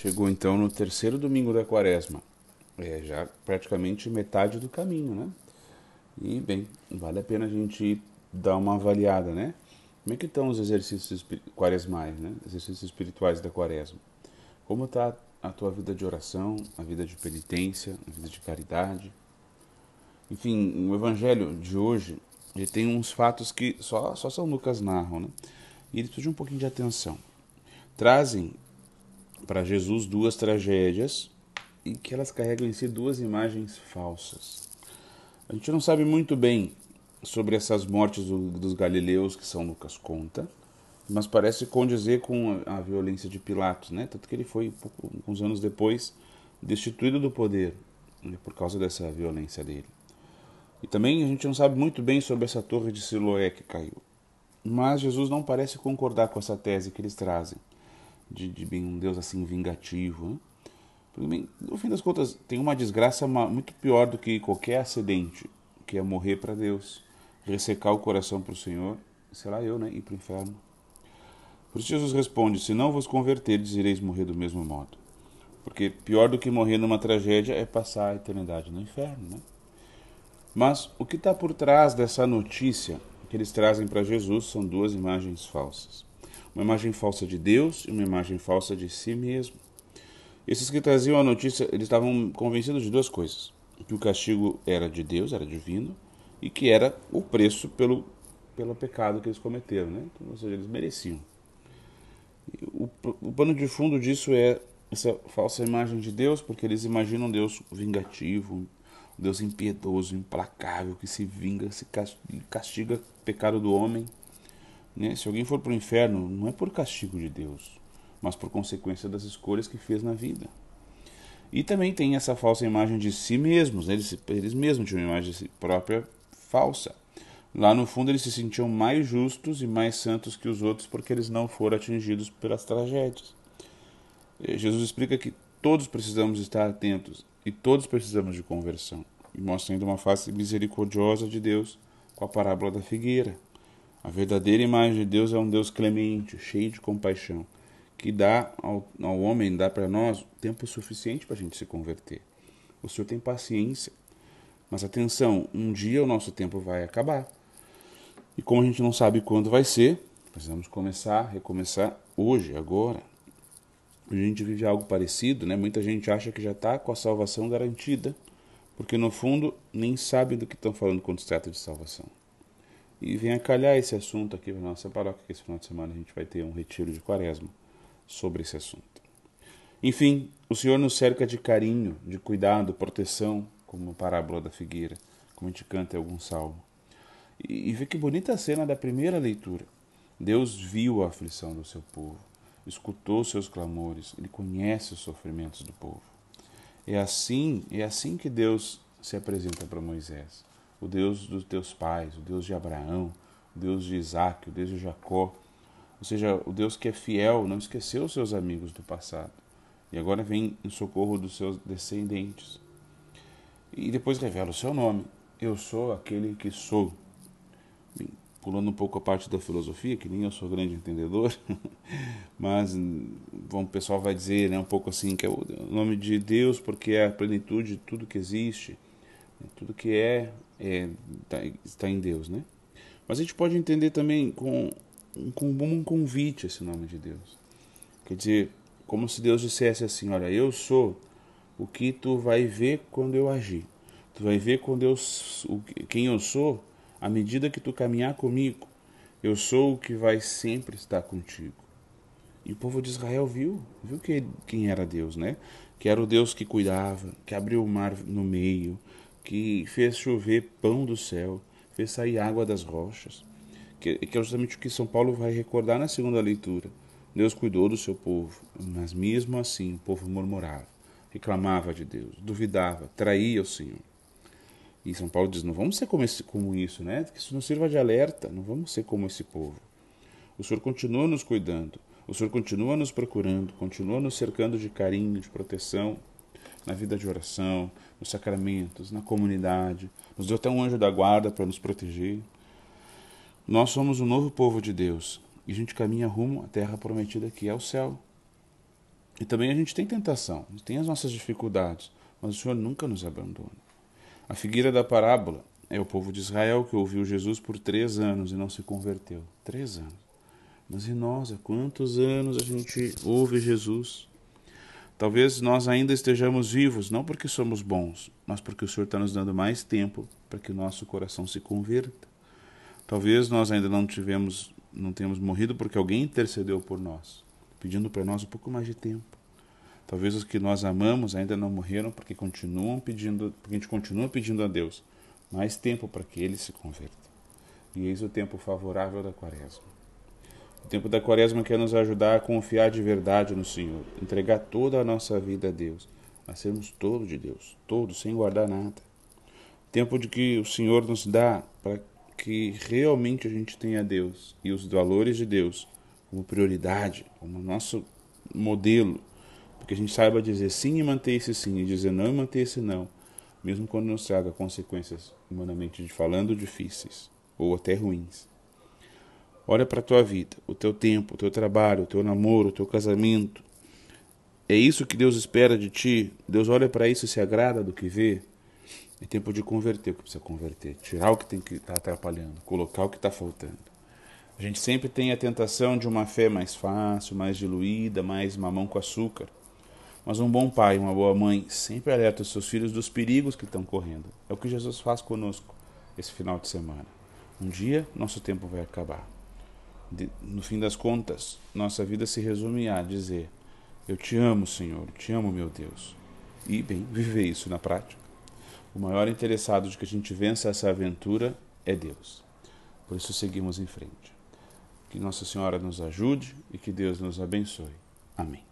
Chegou então no terceiro domingo da quaresma. Já praticamente metade do caminho, né? E, bem, vale a pena a gente dar uma avaliada, né? Como é que estão os exercícios quaresmais, né? Exercícios espirituais da quaresma. Como está a tua vida de oração, a vida de penitência, a vida de caridade? Enfim, o evangelho de hoje, ele tem uns fatos que só São Lucas narram, né? E eles precisam de um pouquinho de atenção. Trazem para Jesus duas tragédias e que elas carregam em si duas imagens falsas. A gente não sabe muito bem sobre essas mortes dos galileus que São Lucas conta, mas parece condizer com a violência de Pilatos, né? Tanto que ele foi, uns anos depois, destituído do poder, né, por causa dessa violência dele. E também a gente não sabe muito bem sobre essa torre de Siloé que caiu. Mas Jesus não parece concordar com essa tese que eles trazem, de um Deus assim vingativo, né? No fim das contas, tem uma desgraça muito pior do que qualquer acidente, que é morrer para Deus, ressecar o coração para o Senhor, sei lá eu, né, ir para o inferno. Por isso Jesus responde, se não vos converterdes, ireis morrer do mesmo modo. Porque pior do que morrer numa tragédia é passar a eternidade no inferno, né? Mas o que está por trás dessa notícia que eles trazem para Jesus são duas imagens falsas. Uma imagem falsa de Deus e uma imagem falsa de si mesmo. Esses que traziam a notícia, eles estavam convencidos de duas coisas. Que o castigo era de Deus, era divino, e que era o preço pelo pecado que eles cometeram, né? Então, ou seja, eles mereciam. O pano de fundo disso é essa falsa imagem de Deus, porque eles imaginam Deus vingativo, um Deus impiedoso, implacável, que se vinga, se castiga o pecado do homem, né? Se alguém for para o inferno, não é por castigo de Deus, mas por consequência das escolhas que fez na vida. E também tem essa falsa imagem de si mesmos, né? Eles mesmos tinham uma imagem de si própria falsa. Lá no fundo eles se sentiam mais justos e mais santos que os outros porque eles não foram atingidos pelas tragédias. Jesus explica que todos precisamos estar atentos e todos precisamos de conversão. E mostra ainda uma face misericordiosa de Deus com a parábola da figueira. A verdadeira imagem de Deus é um Deus clemente, cheio de compaixão, que dá ao homem, dá para nós, tempo suficiente para a gente se converter. O Senhor tem paciência. Mas atenção, um dia o nosso tempo vai acabar. E como a gente não sabe quando vai ser, precisamos recomeçar hoje, agora. A gente vive algo parecido, né? Muita gente acha que já está com a salvação garantida, porque no fundo nem sabe do que estão falando quando se trata de salvação. E vem a calhar esse assunto aqui na nossa paróquia, que esse final de semana a gente vai ter um retiro de quaresma sobre esse assunto. Enfim, o Senhor nos cerca de carinho, de cuidado, proteção, como a parábola da figueira, como a gente canta em algum salmo. E vê que bonita a cena da primeira leitura. Deus viu a aflição do seu povo, escutou seus clamores, ele conhece os sofrimentos do povo. É assim que Deus se apresenta para Moisés. O Deus dos teus pais, o Deus de Abraão, o Deus de Isaac, o Deus de Jacó. Ou seja, o Deus que é fiel, não esqueceu os seus amigos do passado. E agora vem em socorro dos seus descendentes. E depois revela o seu nome. Eu sou aquele que sou. Bem, pulando um pouco a parte da filosofia, que nem eu sou grande entendedor, mas bom, o pessoal vai dizer, né, um pouco assim, que é o nome de Deus porque é a plenitude de tudo que existe, tudo que está em Deus, né? Mas a gente pode entender também com um convite esse nome de Deus. Quer dizer, como se Deus dissesse assim, olha, eu sou o que tu vai ver quando eu agir. Tu vai ver quem eu sou à medida que tu caminhar comigo. Eu sou o que vai sempre estar contigo. E o povo de Israel viu quem era Deus, né? Que era o Deus que cuidava, que abriu o mar no meio, que fez chover pão do céu, fez sair água das rochas. Que é justamente o que São Paulo vai recordar na segunda leitura. Deus cuidou do seu povo, mas mesmo assim o povo murmurava, reclamava de Deus, duvidava, traía o Senhor. E São Paulo diz, não vamos ser como isso, né? Que isso nos sirva de alerta, não vamos ser como esse povo. O Senhor continua nos cuidando, o Senhor continua nos procurando, continua nos cercando de carinho, de proteção, na vida de oração, nos sacramentos, na comunidade. Nos deu até um anjo da guarda para nos proteger. Nós somos um novo povo de Deus e a gente caminha rumo à terra prometida que é o céu. E também a gente tem tentação, tem as nossas dificuldades, mas o Senhor nunca nos abandona. A figura da parábola é o povo de Israel que ouviu Jesus por 3 anos e não se converteu. 3 anos. Mas e nós, há quantos anos a gente ouve Jesus? Talvez nós ainda estejamos vivos, não porque somos bons, mas porque o Senhor está nos dando mais tempo para que o nosso coração se converta. Talvez nós ainda não tenhamos morrido porque alguém intercedeu por nós, pedindo para nós um pouco mais de tempo. Talvez os que nós amamos ainda não morreram porque a gente continua pedindo a Deus mais tempo para que ele se converta. E eis o tempo favorável da Quaresma. O tempo da Quaresma quer nos ajudar a confiar de verdade no Senhor, entregar toda a nossa vida a Deus, a sermos todos de Deus, todos, sem guardar nada. Tempo de que o Senhor nos dá para que realmente a gente tenha Deus e os valores de Deus como prioridade, como nosso modelo, porque a gente saiba dizer sim e manter esse sim, e dizer não e manter esse não, mesmo quando nos traga consequências, humanamente falando, difíceis ou até ruins. Olha para a tua vida, o teu tempo, o teu trabalho, o teu namoro, o teu casamento. É isso que Deus espera de ti? Deus olha para isso e se agrada do que vê? É tempo de converter o que precisa converter, tirar o que tem que estar atrapalhando, colocar o que está faltando. A gente sempre tem a tentação de uma fé mais fácil, mais diluída, mais mamão com açúcar. Mas um bom pai, uma boa mãe, sempre alerta os seus filhos dos perigos que estão correndo. É o que Jesus faz conosco esse final de semana. Um dia, nosso tempo vai acabar. No fim das contas, nossa vida se resume a dizer: eu te amo, Senhor, te amo, meu Deus. E, bem, viver isso na prática. O maior interessado de que a gente vença essa aventura é Deus. Por isso seguimos em frente. Que Nossa Senhora nos ajude e que Deus nos abençoe. Amém.